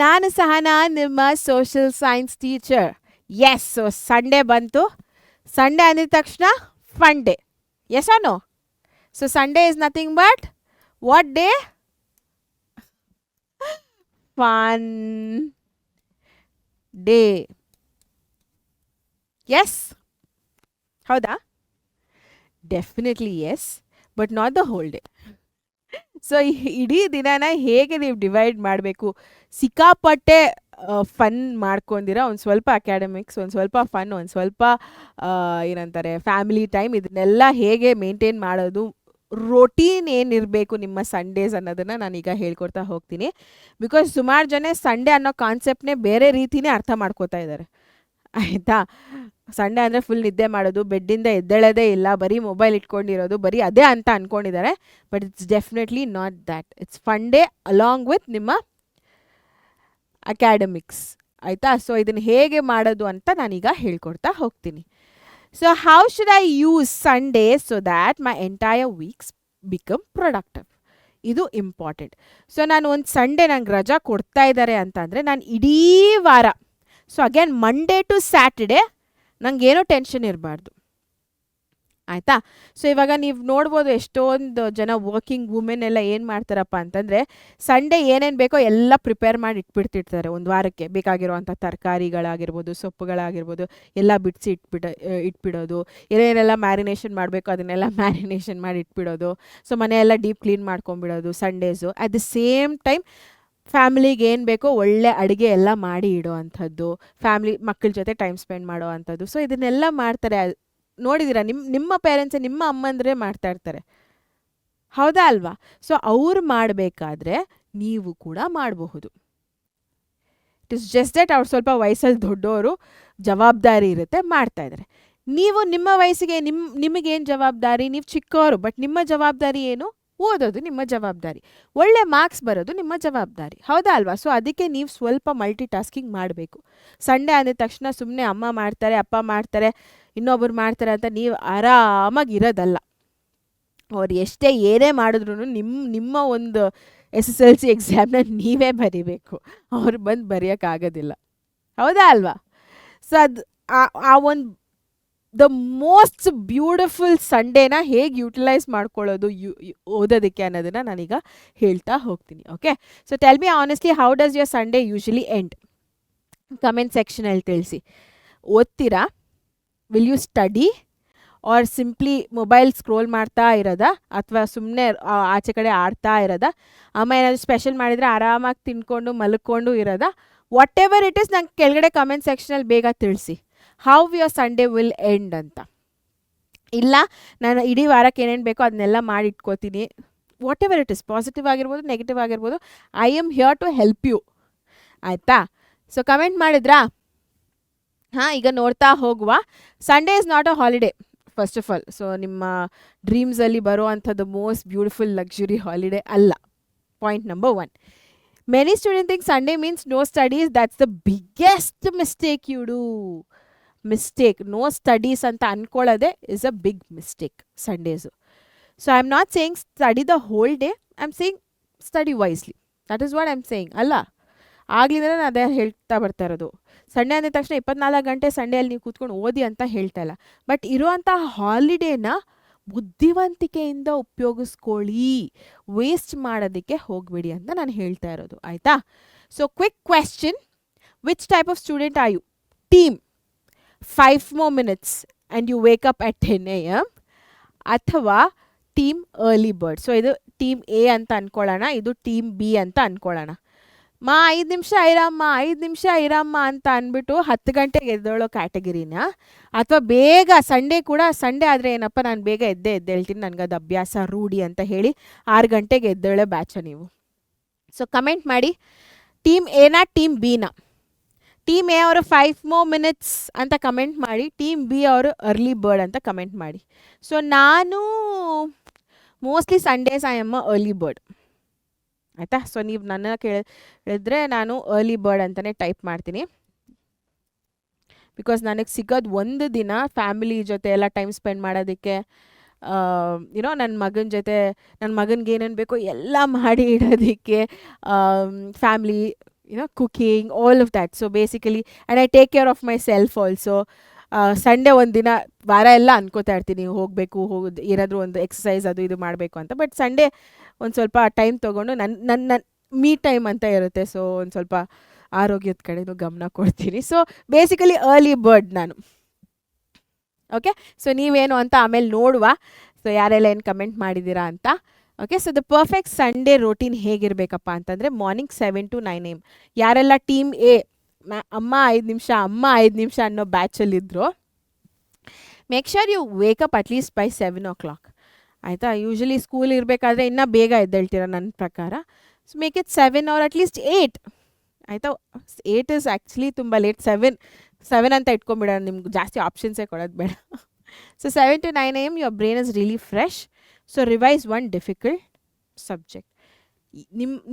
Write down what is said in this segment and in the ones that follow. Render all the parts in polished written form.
ನಾನು ಸಹನಾ ನಿಮ್ಮ social science teacher. Yes, so Sunday ಬಂತು. ಸಂಡೇ ಅಂದಿದ ತಕ್ಷಣ fun day. Yes or no? So Sunday is nothing but what day? Fun day. Yes, ಹೌದಾ? Definitely yes, but not the whole day. So ಇಡೀ ದಿನನ ಹೇಗೆ ನೀವು ಡಿವೈಡ್ ಮಾಡಬೇಕು, ಸಿಕ್ಕಾಪಟ್ಟೆ ಫನ್ ಮಾಡ್ಕೊಂಡಿರ, ಒಂದು ಸ್ವಲ್ಪ ಅಕಾಡೆಮಿಕ್ಸ್, ಒಂದು ಸ್ವಲ್ಪ ಫನ್, ಒಂದು ಸ್ವಲ್ಪ ಏನಂತಾರೆ ಫ್ಯಾಮಿಲಿ ಟೈಮ್, ಇದನ್ನೆಲ್ಲ ಹೇಗೆ ಮೇಂಟೈನ್ ಮಾಡೋದು, ರೊಟೀನ್ ಏನಿರಬೇಕು ನಿಮ್ಮ ಸಂಡೇಸ್ ಅನ್ನೋದನ್ನು ನಾನೀಗ ಹೇಳ್ಕೊಡ್ತಾ ಹೋಗ್ತೀನಿ. ಬಿಕಾಸ್ ಸುಮಾರು ಜನ ಸಂಡೇ ಅನ್ನೋ ಕಾನ್ಸೆಪ್ಟ್ನೇ ಬೇರೆ ರೀತಿನೇ ಅರ್ಥ ಮಾಡ್ಕೋತಾ ಇದ್ದಾರೆ, ಆಯಿತಾ? ಸಂಡೇ ಅಂದರೆ ಫುಲ್ ನಿದ್ದೆ ಮಾಡೋದು, ಬೆಡ್ಡಿಂದ ಎದ್ದೇಳೋದೇ ಇಲ್ಲ, ಬರೀ ಮೊಬೈಲ್ ಇಟ್ಕೊಂಡಿರೋದು, ಬರೀ ಅದೇ ಅಂತ ಅಂದ್ಕೊಂಡಿದ್ದಾರೆ. But it's definitely not that. It's fun day along with ನಿಮ್ಮ ಅಕಾಡೆಮಿಕ್ಸ್, ಆಯಿತಾ? ಸೊ ಇದನ್ನು ಹೇಗೆ ಮಾಡೋದು ಅಂತ ನಾನೀಗ ಹೇಳ್ಕೊಡ್ತಾ ಹೋಗ್ತೀನಿ. So how should I use Sunday so that my entire weeks become productive? ಇದು ಇಂಪಾರ್ಟೆಂಟ್. ಸೊ ನಾನು ಒಂದು ಸಂಡೇ ನಂಗೆ ರಜಾ ಕೊಡ್ತಾ ಇದ್ದಾರೆ ಅಂತಂದರೆ ನಾನು ಇಡೀ ವಾರ, so again Monday to Saturday ನನಗೇನೋ ಟೆನ್ಷನ್ ಇರಬಾರ್ದು, ಆಯಿತಾ? ಸೊ ಇವಾಗ ನೀವು ನೋಡ್ಬೋದು ಎಷ್ಟೊಂದು ಜನ ವರ್ಕಿಂಗ್ ವುಮೆನ್ ಎಲ್ಲ ಏನು ಮಾಡ್ತಾರಪ್ಪ ಅಂತಂದರೆ, ಸಂಡೇ ಏನೇನು ಬೇಕೋ ಎಲ್ಲ ಪ್ರಿಪೇರ್ ಮಾಡಿ ಇಟ್ಬಿಡ್ತಿರ್ತಾರೆ. ಒಂದು ವಾರಕ್ಕೆ ಬೇಕಾಗಿರುವಂಥ ತರಕಾರಿಗಳಾಗಿರ್ಬೋದು, ಸೊಪ್ಪುಗಳಾಗಿರ್ಬೋದು, ಎಲ್ಲ ಬಿಡಿಸಿ ಇಟ್ಬಿಡೋದು. ಏನೇನೆಲ್ಲ ಮ್ಯಾರಿನೇಷನ್ ಮಾಡಬೇಕು ಅದನ್ನೆಲ್ಲ ಮ್ಯಾರಿನೇಷನ್ ಮಾಡಿ ಇಟ್ಬಿಡೋದು. ಸೊ ಮನೆಯೆಲ್ಲ ಡೀಪ್ ಕ್ಲೀನ್ ಮಾಡ್ಕೊಂಬಿಡೋದು Sundays. At the same time ಫ್ಯಾಮಿಲಿಗೆ ಏನು ಬೇಕೋ ಒಳ್ಳೆ ಅಡುಗೆ ಎಲ್ಲ ಮಾಡಿ ಇಡೋ ಅಂಥದ್ದು, ಫ್ಯಾಮಿಲಿ ಮಕ್ಕಳ ಜೊತೆ ಟೈಮ್ ಸ್ಪೆಂಡ್ ಮಾಡೋ ಅಂಥದ್ದು. ಸೊ ಇದನ್ನೆಲ್ಲ ಮಾಡ್ತಾರೆ. ನೋಡಿದ್ದೀರಾ, ನಿಮ್ಮ ಪೇರೆಂಟ್ಸೇ, ನಿಮ್ಮ ಅಮ್ಮಂದ್ರೆ ಮಾಡ್ತಾ ಇರ್ತಾರೆ, ಹೌದಾ ಅಲ್ವಾ? ಸೊ ಅವ್ರು ಮಾಡಬೇಕಾದ್ರೆ ನೀವು ಕೂಡ ಮಾಡಬಹುದು. ಇಟ್ ಇಸ್ ಜಸ್ಟ್ ದಟ್ ಅವ್ರು ಸ್ವಲ್ಪ ವಯಸ್ಸಲ್ಲಿ ದೊಡ್ಡವರು, ಜವಾಬ್ದಾರಿ ಇರುತ್ತೆ, ಮಾಡ್ತಾ ಇದ್ದಾರೆ. ನೀವು ನಿಮ್ಮ ವಯಸ್ಸಿಗೆ ನಿಮಗೇನು ಜವಾಬ್ದಾರಿ? ನೀವು ಚಿಕ್ಕವರು, ಬಟ್ ನಿಮ್ಮ ಜವಾಬ್ದಾರಿ ಏನು? ಓದೋದು ನಿಮ್ಮ ಜವಾಬ್ದಾರಿ, ಒಳ್ಳೆ ಮಾರ್ಕ್ಸ್ ಬರೋದು ನಿಮ್ಮ ಜವಾಬ್ದಾರಿ, ಹೌದಾ ಅಲ್ವಾ? ಸೊ ಅದಕ್ಕೆ ನೀವು ಸ್ವಲ್ಪ ಮಲ್ಟಿ ಟಾಸ್ಕಿಂಗ್ ಮಾಡಬೇಕು. ಸಂಡೇ ಅಂದಿದ ತಕ್ಷಣ ಸುಮ್ಮನೆ ಅಮ್ಮ ಮಾಡ್ತಾರೆ, ಅಪ್ಪ ಮಾಡ್ತಾರೆ, ಇನ್ನೊಬ್ರು ಮಾಡ್ತಾರೆ ಅಂತ ನೀವು ಆರಾಮಾಗಿ ಇರೋದಲ್ಲ. ಅವ್ರು ಎಷ್ಟೇ ಏನೇ ಮಾಡಿದ್ರು ನಿಮ್ಮ ಒಂದು SSLC ಎಕ್ಸಾಮ್ನ ನೀವೇ ಬರೀಬೇಕು, ಅವ್ರು ಬಂದು ಬರೆಯೋಕ್ಕಾಗೋದಿಲ್ಲ, ಹೌದಾ ಅಲ್ವಾ? ಸೊ ಅದು ಆ ಒಂದು ದ ಮೋಸ್ಟ್ ಬ್ಯೂಟಿಫುಲ್ ಸಂಡೇನ ಹೇಗೆ ಯುಟಿಲೈಸ್ ಮಾಡ್ಕೊಳ್ಳೋದು ಓದೋದಕ್ಕೆ ಅನ್ನೋದನ್ನು ನಾನೀಗ ಹೇಳ್ತಾ ಹೋಗ್ತೀನಿ. Okay, so tell me honestly, how does your Sunday usually end? Comment ಸೆಕ್ಷನಲ್ಲಿ ತಿಳಿಸಿ. ಓದ್ತೀರಾ? Will you study or simply mobile scroll ಮಾಡ್ತಾ ಇರೋದಾ, ಅಥವಾ ಸುಮ್ಮನೆ ಆಚೆ ಕಡೆ ಆಡ್ತಾ ಇರೋದಾ? ಅಮ್ಮ ಏನಾದರೂ ಸ್ಪೆಷಲ್ ಮಾಡಿದರೆ ಆರಾಮಾಗಿ ತಿನ್ಕೊಂಡು ಮಲ್ಕೊಂಡು ಇರೋದಾ? ವಾಟ್ ಎವರ್ ಇಟ್ ಇಸ್, ನಂಗೆ ಕೆಳಗಡೆ ಕಮೆಂಟ್ ಸೆಕ್ಷನಲ್ಲಿ ಬೇಗ ತಿಳಿಸಿ how your Sunday will end ಅಂತ. ಇಲ್ಲ ನಾನು ಇಡೀ ವಾರಕ್ಕೆ ಏನೇನು ಬೇಕೋ ಅದನ್ನೆಲ್ಲ ಮಾಡಿ ಇಟ್ಕೋತೀನಿ, whatever it is, positive ಆಗಿರ್ಬೋದು, ನೆಗೆಟಿವ್ ಆಗಿರ್ಬೋದು, I am here to help you, ಆಯಿತಾ? ಸೊ ಕಮೆಂಟ್ ಮಾಡಿದ್ರಾ? ಹಾಂ, ಈಗ ನೋಡ್ತಾ ಹೋಗುವ. Sunday is not a holiday first of all. So ನಿಮ್ಮ ಡ್ರೀಮ್ಸಲ್ಲಿ ಬರೋ ಅಂಥದ್ದು ಮೋಸ್ಟ್ ಬ್ಯೂಟಿಫುಲ್ ಲಕ್ಸುರಿ ಹಾಲಿಡೇ ಅಲ್ಲ. Point number 1. Many students think Sunday means no studies. That's the biggest mistake you do. Mistake. No studies anta ankolade is a big mistake Sundays. So I'm not saying study the whole day. I'm saying study wisely. That is what I'm saying. ಅಲ್ಲ, ಆಗ್ಲಿಂದ್ರೆ ನಾನು ಅದೇ ಹೇಳ್ತಾ ಬರ್ತಾ ಇರೋದು. Sunday ಅಂದ ತಕ್ಷಣ 24 ಗಂಟೆ ಸಂಡೇಯಲ್ಲಿ ನೀವು ಕೂತ್ಕೊಂಡು ಓದಿ ಅಂತ ಹೇಳ್ತಾ ಇಲ್ಲ. ಬಟ್ ಇರುವಂಥ ಹಾಲಿಡೇನ ಬುದ್ಧಿವಂತಿಕೆಯಿಂದ ಉಪಯೋಗಿಸ್ಕೊಳ್ಳಿ, ವೇಸ್ಟ್ ಮಾಡೋದಕ್ಕೆ ಹೋಗಬೇಡಿ ಅಂತ ನಾನು ಹೇಳ್ತಾ ಇರೋದು, ಆಯಿತಾ? So quick question, which type of student are you? Team 5 more minutes and you wake up at 10 AM, ಅಥವಾ ಟೀಮ್ ಅರ್ಲಿ ಬರ್ಡ್? ಸೊ ಇದು ಟೀಮ್ ಎ ಅಂತ ಅಂದ್ಕೊಳ್ಳೋಣ, ಇದು ಟೀಮ್ ಬಿ ಅಂತ ಅಂದ್ಕೊಳ್ಳೋಣ. 5 ನಿಮಿಷ ಇರಮ್ಮ 5 ನಿಮಿಷ ಇರಮ್ಮ ಅಂತ ಅಂದ್ಬಿಟ್ಟು 10 ಗಂಟೆಗೆ ಎದ್ದೇಳೋ ಕ್ಯಾಟಗರಿನ, ಅಥವಾ ಬೇಗ ಸಂಡೇ ಕೂಡ, ಸಂಡೇ ಆದರೆ ಏನಪ್ಪ ನಾನು ಬೇಗ ಎದ್ದೇಳ್ತೀನಿ, ನನಗದು ಅಭ್ಯಾಸ ರೂಢಿ ಅಂತ ಹೇಳಿ 6 ಗಂಟೆಗೆ ಎದ್ದೇಳೋ ಬ್ಯಾಚ ನೀವು? ಸೊ ಕಮೆಂಟ್ ಮಾಡಿ, ಟೀಮ್ ಎನ ಟೀಮ್ ಬಿನ? ಟೀಮ್ ಎ ಅವರು 5 more minutes ಅಂತ ಕಮೆಂಟ್ ಮಾಡಿ, ಟೀಮ್ ಬಿ ಅವರು ಅರ್ಲಿ ಬರ್ಡ್ ಅಂತ ಕಮೆಂಟ್ ಮಾಡಿ. ಸೊ ನಾನು mostly Sundays I am a early bird, ಆಯಿತಾ? ಸೊ ನೀವು ನನ್ನ ಕೇಳಿದ್ರೆ ನಾನು ಅರ್ಲಿ ಬರ್ಡ್ ಅಂತಲೇ ಟೈಪ್ ಮಾಡ್ತೀನಿ. ಬಿಕಾಸ್ ನನಗೆ ಸಿಗೋದು ಒಂದು ದಿನ ಫ್ಯಾಮಿಲಿ ಜೊತೆ ಎಲ್ಲ ಟೈಮ್ ಸ್ಪೆಂಡ್ ಮಾಡೋದಕ್ಕೆ, ಯುನೋ ನನ್ನ ಮಗನ ಜೊತೆ, ನನ್ನ ಮಗನಿಗೆ ಏನೇನು ಬೇಕೋ ಎಲ್ಲ ಮಾಡಿ ಇಡೋದಕ್ಕೆ, family cooking, all of that. So basically, and I take care of myself also. Sunday ಒಂದಿನ ವಾರ ಎಲ್ಲ ಅನ್ಕೋತಾ ಇರ್ತೀನಿ ಹೋಗಬೇಕು ಏನಾದರೂ ಒಂದು ಎಕ್ಸಸೈಸ್ ಅದು ಇದು ಮಾಡಬೇಕು ಅಂತ. ಬಟ್ ಸಂಡೇ ಒಂದು ಸ್ವಲ್ಪ ಟೈಮ್ ತೊಗೊಂಡು ನನ್ನ ಮೀ ಟೈಮ್ ಅಂತ ಇರುತ್ತೆ. ಸೊ ಒಂದು ಸ್ವಲ್ಪ ಆರೋಗ್ಯದ ಕಡೆನೂ ಗಮನ ಕೊಡ್ತೀನಿ. ಸೊ ಬೇಸಿಕಲಿ ಅರ್ಲಿ ಬರ್ಡ್ ನಾನು. ಓಕೆ, ಸೊ ನೀವೇನು ಅಂತ ಆಮೇಲೆ ನೋಡುವ. ಸೊ ಯಾರೆಲ್ಲ ಏನು ಕಮೆಂಟ್ ಮಾಡಿದ್ದೀರಾ ಅಂತ. Okay, so the perfect Sunday routine ಹೇಗಿರಬೇಕಪ್ಪ ಅಂತಂದರೆ ಮಾರ್ನಿಂಗ್ 7 to 9 AM. ಯಾರೆಲ್ಲ ಟೀಮ್ ಎ ಅಮ್ಮ 5 ನಿಮಿಷ ಅಮ್ಮ 5 ನಿಮಿಷ ಅನ್ನೋ ಬ್ಯಾಚಲ್ಲಿದ್ದರು, make sure you wake up at least by 7 o'clock. ಆಯಿತಾ? ಯೂಶ್ವಲಿ ಸ್ಕೂಲ್ ಇರಬೇಕಾದ್ರೆ ಇನ್ನೂ ಬೇಗ ಎದ್ದೇಳ್ತೀರ ನನ್ನ ಪ್ರಕಾರ. So make it 7 or at least 8. ಆಯಿತಾ? 8 ಇಸ್ ಆ್ಯಕ್ಚುಲಿ ತುಂಬ ಲೇಟ್. 7 ಅಂತ ಇಟ್ಕೊಂಬಿಡೋಣ, ನಿಮ್ಗೆ ಜಾಸ್ತಿ ಆಪ್ಷನ್ಸೇ ಕೊಡೋದು ಬೇಡ. So 7 to 9 AM your brain is really fresh. So revise one difficult subject.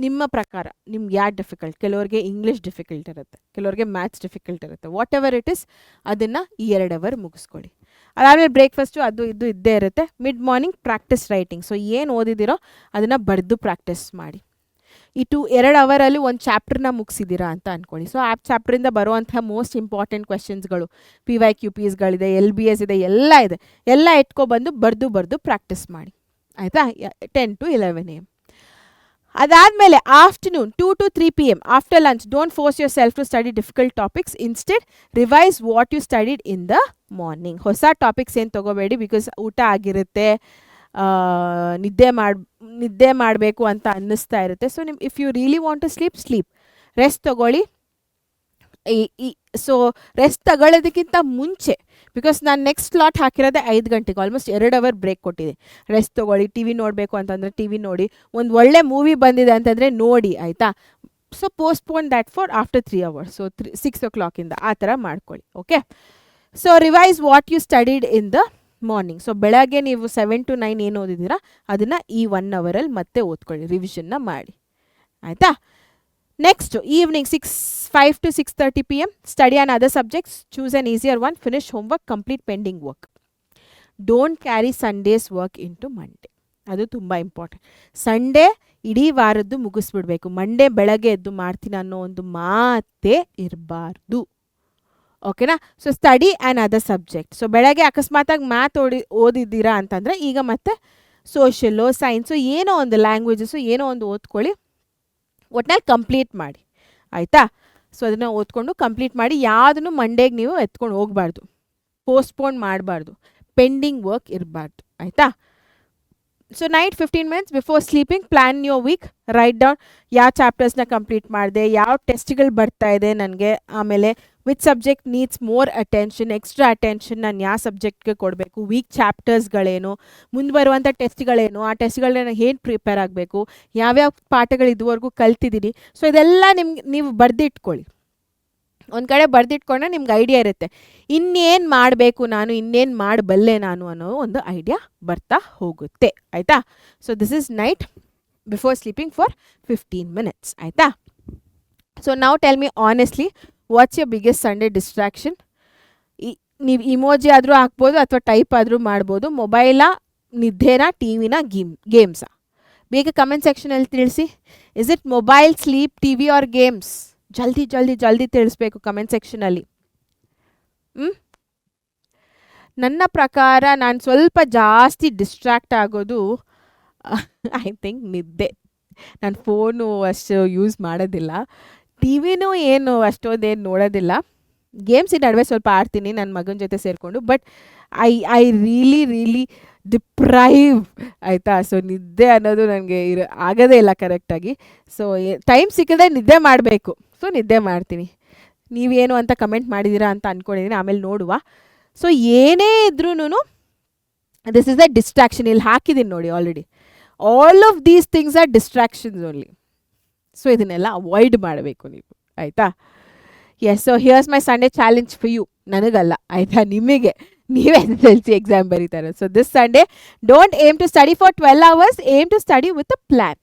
ನಿಮ್ಮ ಪ್ರಕಾರ ನಿಮ್ಗೆ ಯಾರು ಡಿಫಿಕಲ್ಟ್? ಕೆಲವ್ರಿಗೆ ಇಂಗ್ಲೀಷ್ ಡಿಫಿಕಲ್ಟ್ ಇರುತ್ತೆ, ಕೆಲವ್ರಿಗೆ ಮ್ಯಾಥ್ಸ್ ಡಿಫಿಕಲ್ಟ್ ಇರುತ್ತೆ. ವಾಟ್ ಎವರ್ ಇಟ್ ಇಸ್ ಅದನ್ನು ಈ 2 hour ಮುಗಿಸ್ಕೊಳ್ಳಿ. ಅದಾದಮೇಲೆ ಬ್ರೇಕ್ಫಾಸ್ಟು ಅದು ಇದು ಇದ್ದೇ ಇರುತ್ತೆ. Mid morning practice writing. So ಏನು ಓದಿದ್ದೀರೋ ಅದನ್ನು ಬರೆದು ಪ್ರಾಕ್ಟೀಸ್ ಮಾಡಿ. ಈ 2 ಅವರಲ್ಲಿ ಒಂದು ಚಾಪ್ಟರ್ನ ಮುಗಿಸಿದ್ದೀರಾ ಅಂತ ಅಂದ್ಕೊಳ್ಳಿ. ಸೊ ಆ ಚಾಪ್ಟ್ರಿಂದ ಬರುವಂಥ ಮೋಸ್ಟ್ ಇಂಪಾರ್ಟೆಂಟ್ ಕ್ವೆಶನ್ಸ್ಗಳು, PYQPsಗಳಿದೆ, LBS ಇದೆ, ಎಲ್ಲ ಇದೆ. ಎಲ್ಲ ಎತ್ಕೊಬಂದು ಬರೆದು ಪ್ರಾಕ್ಟೀಸ್ ಮಾಡಿ. ಆಯಿತಾ? 10 to 11 AM. ಅದಾದಮೇಲೆ afternoon 2 to 3 PM after lunch don't force yourself to study difficult topics. Instead revise what you studied in the morning. ಹೊಸ ಟಾಪಿಕ್ಸ್ ಏನು ತೊಗೋಬೇಡಿ, ಬಿಕಾಸ್ ಊಟ ಆಗಿರುತ್ತೆ, ನಿದ್ದೆ ಮಾಡಬೇಕು ಅಂತ ಅನ್ನಿಸ್ತಾ ಇರುತ್ತೆ. So if you really want to sleep, rest ತೊಗೊಳ್ಳಿ. ಸೊ ರೆಸ್ಟ್ ತಗೊಳ್ಳೋದಕ್ಕಿಂತ ಮುಂಚೆ, ಬಿಕಾಸ್ ನಾನು ನೆಕ್ಸ್ಟ್ ಸ್ಲಾಟ್ ಹಾಕಿರೋದೆ 5 ಗಂಟೆಗೆ, ಆಲ್ಮೋಸ್ಟ್ 2 hour ಬ್ರೇಕ್ ಕೊಟ್ಟಿದೆ. ರೆಸ್ಟ್ ತೊಗೊಳ್ಳಿ. ಟಿ ವಿ ನೋಡಬೇಕು ಅಂತಂದರೆ ಟಿ ವಿ ನೋಡಿ, ಒಂದು ಒಳ್ಳೆ ಮೂವಿ ಬಂದಿದೆ ಅಂತಂದರೆ ನೋಡಿ. ಆಯಿತಾ? So postpone that for after 3 hours. So 6 o'clock ಆ ಥರ ಮಾಡ್ಕೊಳ್ಳಿ. Okay, so revise what you studied in the morning. So ಬೆಳಗ್ಗೆ ನೀವು 7 to 9 ಏನು ಓದಿದ್ದೀರಾ ಅದನ್ನು ಈ 1 hourಲ್ಲಿ ಮತ್ತೆ ಓದ್ಕೊಳ್ಳಿ, ರಿವಿಷನ್ನ ಮಾಡಿ. ಆಯಿತಾ? Next evening 5 to 6:30 PM study on other subjects. Choose an easier one. Finish homework. Complete pending work. Don't carry Sunday's work into Monday. ಅದು ತುಂಬ ಇಂಪಾರ್ಟೆಂಟ್. ಸಂಡೇ ಇಡೀ ವಾರದ್ದು ಮುಗಿಸ್ಬಿಡ್ಬೇಕು. ಮಂಡೇ ಬೆಳಗ್ಗೆ ಎದ್ದು ಮಾಡ್ತೀನಿ ಅನ್ನೋ ಒಂದು ಮಾತೇ ಇರಬಾರ್ದು. ಓಕೆನಾ? So study and other subject. So ಬೆಳಗ್ಗೆ ಅಕಸ್ಮಾತಾಗಿ ಮ್ಯಾಥ್ ಓದಿದ್ದೀರಾ ಅಂತಂದರೆ ಈಗ ಮತ್ತೆ ಸೋಷಿಯಲ್ಲು, ಸೈನ್ಸು, ಏನೋ ಒಂದು ಲ್ಯಾಂಗ್ವೇಜಸ್ಸು ಏನೋ ಒಂದು ಓದ್ಕೊಳ್ಳಿ. ಒಟ್ನಲ್ಲಿ ಕಂಪ್ಲೀಟ್ ಮಾಡಿ. ಆಯಿತಾ? ಸೊ ಅದನ್ನು ಓದ್ಕೊಂಡು ಕಂಪ್ಲೀಟ್ ಮಾಡಿ. ಯಾವುದನ್ನು ಮಂಡೇಗೆ ನೀವು ಎತ್ಕೊಂಡು ಹೋಗಬಾರ್ದು, ಪೋಸ್ಟ್ಪೋನ್ ಮಾಡಬಾರ್ದು, ಪೆಂಡಿಂಗ್ ವರ್ಕ್ ಇರಬಾರ್ದು. ಆಯಿತಾ? So night 15 minutes before sleeping plan your week. Write down ಯಾವ ಚಾಪ್ಟರ್ಸ್ನ ಕಂಪ್ಲೀಟ್ ಮಾಡಿದೆ, ಯಾವ ಟೆಸ್ಟ್ಗಳು ಬರ್ತಾ ಇದೆ ನನಗೆ, ಆಮೇಲೆ which subject needs more attention, extra attention ನಾನು ಯಾವ ಸಬ್ಜೆಕ್ಟ್ಗೆ ಕೊಡಬೇಕು, ವೀಕ್ ಚಾಪ್ಟರ್ಸ್ಗಳೇನು, ಮುಂದೆ ಬರುವಂಥ ಟೆಸ್ಟ್ಗಳೇನು, ಆ ಟೆಸ್ಟ್ಗಳನ್ನ ಏನು ಪ್ರಿಪೇರ್ ಆಗಬೇಕು, ಯಾವ್ಯಾವ ಪಾಠಗಳು ಇದುವರೆಗೂ ಕಲ್ತಿದ್ದೀನಿ. ಸೊ ಇದೆಲ್ಲ ನೀವು ಬರೆದಿಟ್ಕೊಳ್ಳಿ. ಒಂದು ಕಡೆ ಬರೆದಿಟ್ಕೊಂಡ್ರೆ ನಿಮ್ಗೆ ಐಡಿಯಾ ಇರುತ್ತೆ, ಇನ್ನೇನು ಮಾಡಬೇಕು ನಾನು, ಇನ್ನೇನು ಮಾಡಬಲ್ಲೆ ನಾನು ಅನ್ನೋ ಒಂದು ಐಡಿಯಾ ಬರ್ತಾ ಹೋಗುತ್ತೆ. ಆಯಿತಾ? So this is night before sleeping for 15 minutes. ಆಯಿತಾ? So now tell me honestly, what's your biggest Sunday distraction? ನೀವು ಇಮೋಜಿ ಆದರೂ ಹಾಕ್ಬೋದು ಅಥವಾ ಟೈಪ್ ಆದರೂ ಮಾಡ್ಬೋದು. ಮೊಬೈಲಾ, ನಿದ್ದೆನಾ, ಟಿವಿನ, ಗೇಮ್ಸಾ? ಬೇಗ ಕಮೆಂಟ್ ಸೆಕ್ಷನಲ್ಲಿ ತಿಳಿಸಿ. Is it mobile, sleep, TV or games? ಜಲ್ದಿ ತಿಳಿಸ್ಬೇಕು ಕಮೆಂಟ್ ಸೆಕ್ಷನಲ್ಲಿ. ನನ್ನ ಪ್ರಕಾರ ನಾನು ಸ್ವಲ್ಪ ಜಾಸ್ತಿ ಡಿಸ್ಟ್ರ್ಯಾಕ್ಟ್ ಆಗೋದು ಐ ಥಿಂಕ್ ನಿದ್ದೆ. ನಾನು ಫೋನು ಅಷ್ಟು ಯೂಸ್ ಮಾಡೋದಿಲ್ಲ, ಟಿ ವಿನೂ ಏನು ಅಷ್ಟೊಂದೇನು ನೋಡೋದಿಲ್ಲ. ಗೇಮ್ಸ್ ಈ ನಡುವೆ ಸ್ವಲ್ಪ ಆಡ್ತೀನಿ ನನ್ನ ಮಗನ ಜೊತೆ ಸೇರಿಕೊಂಡು. But I really deprive. ಆಯಿತಾ? ಸೊ ನಿದ್ದೆ ಅನ್ನೋದು ನನಗೆ ಆಗೋದೇ ಇಲ್ಲ ಕರೆಕ್ಟಾಗಿ. ಸೊ ಟೈಮ್ ಸಿಕ್ಕಿದ್ರೆ ನಿದ್ದೆ ಮಾಡಬೇಕು. ಸೊ ನಿದ್ದೆ ಮಾಡ್ತೀನಿ. ನೀವೇನು ಅಂತ ಕಮೆಂಟ್ ಮಾಡಿದ್ದೀರಾ ಅಂತ ಅಂದ್ಕೊಂಡಿದ್ದೀನಿ, ಆಮೇಲೆ ನೋಡುವ. ಸೊ ಏನೇ ಇದ್ರೂ ದಿಸ್ ಇಸ್ ಅ ಡಿಸ್ಟ್ರಾಕ್ಷನ್. ಇಲ್ಲಿ ಹಾಕಿದ್ದೀನಿ ನೋಡಿ already. All of these things are distractions only. So ಇದನ್ನೆಲ್ಲ ಅವಾಯ್ಡ್ ಮಾಡಬೇಕು ನೀವು. ಆಯಿತಾ? Yes. So here's my Sunday challenge for you. ನನಗಲ್ಲ, ಆಯಿತಾ? ನಿಮಗೆ. ನೀವೇ SSLC ಎಕ್ಸಾಮ್ ಬರೀತಾರೆ. So this Sunday don't aim to study for 12 hours, aim to study with a plan.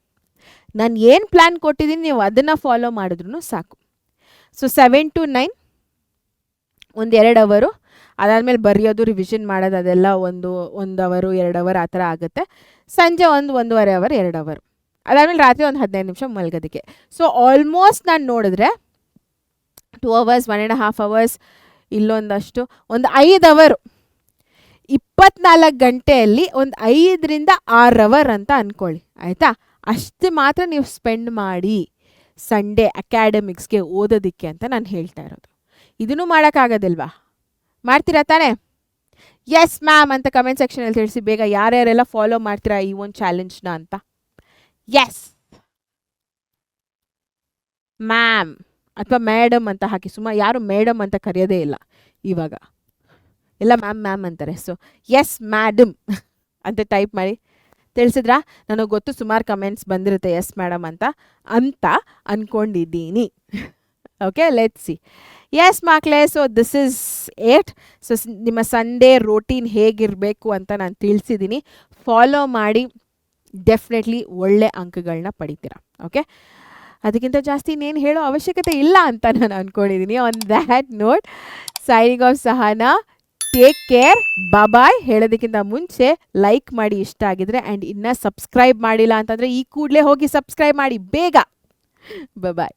ನಾನು ಏನು ಪ್ಲ್ಯಾನ್ ಕೊಟ್ಟಿದ್ದೀನಿ ನೀವು ಅದನ್ನು ಫಾಲೋ ಮಾಡಿದ್ರೂ ಸಾಕು. ಸೊ 7 to 9 ಒಂದು 2 hour. ಅದಾದಮೇಲೆ ಬರೆಯೋದು, ರಿವಿಷನ್ ಮಾಡೋದು, ಅದೆಲ್ಲ 1 hour 2 hour ಆ ಥರ ಆಗುತ್ತೆ. ಸಂಜೆ 1-1.5 hour 2 hour. ಅದಾದಮೇಲೆ ರಾತ್ರಿ ಒಂದು 15 ನಿಮಿಷ ಮಲ್ಗೋದಕ್ಕೆ. ಸೊ ಆಲ್ಮೋಸ್ಟ್ ನಾನು ನೋಡಿದ್ರೆ 2 ಅವರ್ಸ್ 1.5 ಅವರ್ಸ್, ಇಲ್ಲೊಂದಷ್ಟು ಒಂದು 5 ಅವರು, 24 ಗಂಟೆಯಲ್ಲಿ ಒಂದು 5ರಿಂದ 6 ಅವರ್ ಅಂತ ಅಂದ್ಕೊಳ್ಳಿ, ಆಯಿತಾ? ಅಷ್ಟು ಮಾತ್ರ ನೀವು ಸ್ಪೆಂಡ್ ಮಾಡಿ ಸಂಡೇ ಅಕಾಡೆಮಿಕ್ಸ್ಗೆ ಓದೋದಕ್ಕೆ ಅಂತ ನಾನು ಹೇಳ್ತಾ ಇರೋದು. ಇದನ್ನು ಮಾಡೋಕ್ಕಾಗೋದಿಲ್ವಾ? ಮಾಡ್ತೀರಾ ತಾನೇ? ಎಸ್ ಮ್ಯಾಮ್ ಅಂತ ಕಮೆಂಟ್ ಸೆಕ್ಷನಲ್ಲಿ ತಿಳಿಸಿ ಬೇಗ, ಯಾರ್ಯಾರೆಲ್ಲ ಫಾಲೋ ಮಾಡ್ತೀರಾ ಈ ಒಂದು ಚಾಲೆಂಜ್ನ ಅಂತ. ಎಸ್ ಮ್ಯಾಮ್ ಅಥವಾ ಮೇಡಮ್ ಅಂತ ಹಾಕಿ. ಯಾರು ಮೇಡಮ್ ಅಂತ ಕರೆಯೋದೇ ಇಲ್ಲ ಇವಾಗ, ಎಲ್ಲ ಮ್ಯಾಮ್ ಮ್ಯಾಮ್ ಅಂತಾರೆ. ಸೊ ಎಸ್ ಮ್ಯಾಡಮ್ ಅಂತ ಟೈಪ್ ಮಾಡಿ ತಿಳಿಸಿದ್ರಾ? ನನಗೆ ಗೊತ್ತು ಸುಮಾರು ಕಮೆಂಟ್ಸ್ ಬಂದಿರುತ್ತೆ ಎಸ್ ಮೇಡಮ್ ಅಂತ ಅಂದ್ಕೊಂಡಿದ್ದೀನಿ. Okay, let's see. ಎಸ್ ಮಕ್ಕಳೇ, so this is it. So ನಿಮ್ಮ ಸಂಡೇ ರೋಟೀನ್ ಹೇಗಿರಬೇಕು ಅಂತ ನಾನು ತಿಳಿಸಿದ್ದೀನಿ. ಫಾಲೋ ಮಾಡಿ, ಡೆಫಿನೆಟ್ಲಿ ಒಳ್ಳೆ ಅಂಕಗಳನ್ನ ಪಡಿತೀರಾ. ಓಕೆ, ಅದಕ್ಕಿಂತ ಜಾಸ್ತಿ ಇನ್ನೇನು ಹೇಳೋ ಅವಶ್ಯಕತೆ ಇಲ್ಲ ಅಂತ ನಾನು ಅಂದ್ಕೊಂಡಿದ್ದೀನಿ. On that note, signing off Sahana. Take care, bye. ಹೇಳೋದಕ್ಕಿಂತ ಮುಂಚೆ ಲೈಕ್ ಮಾಡಿ ಇಷ್ಟ ಆಗಿದ್ರೆ, ಆ್ಯಂಡ್ ಇನ್ನೂ ಸಬ್ಸ್ಕ್ರೈಬ್ ಮಾಡಿಲ್ಲ ಅಂತಂದರೆ ಈ ಕೂಡಲೇ ಹೋಗಿ ಸಬ್ಸ್ಕ್ರೈಬ್ ಮಾಡಿ ಬೇಗ. ಬಾಯ್.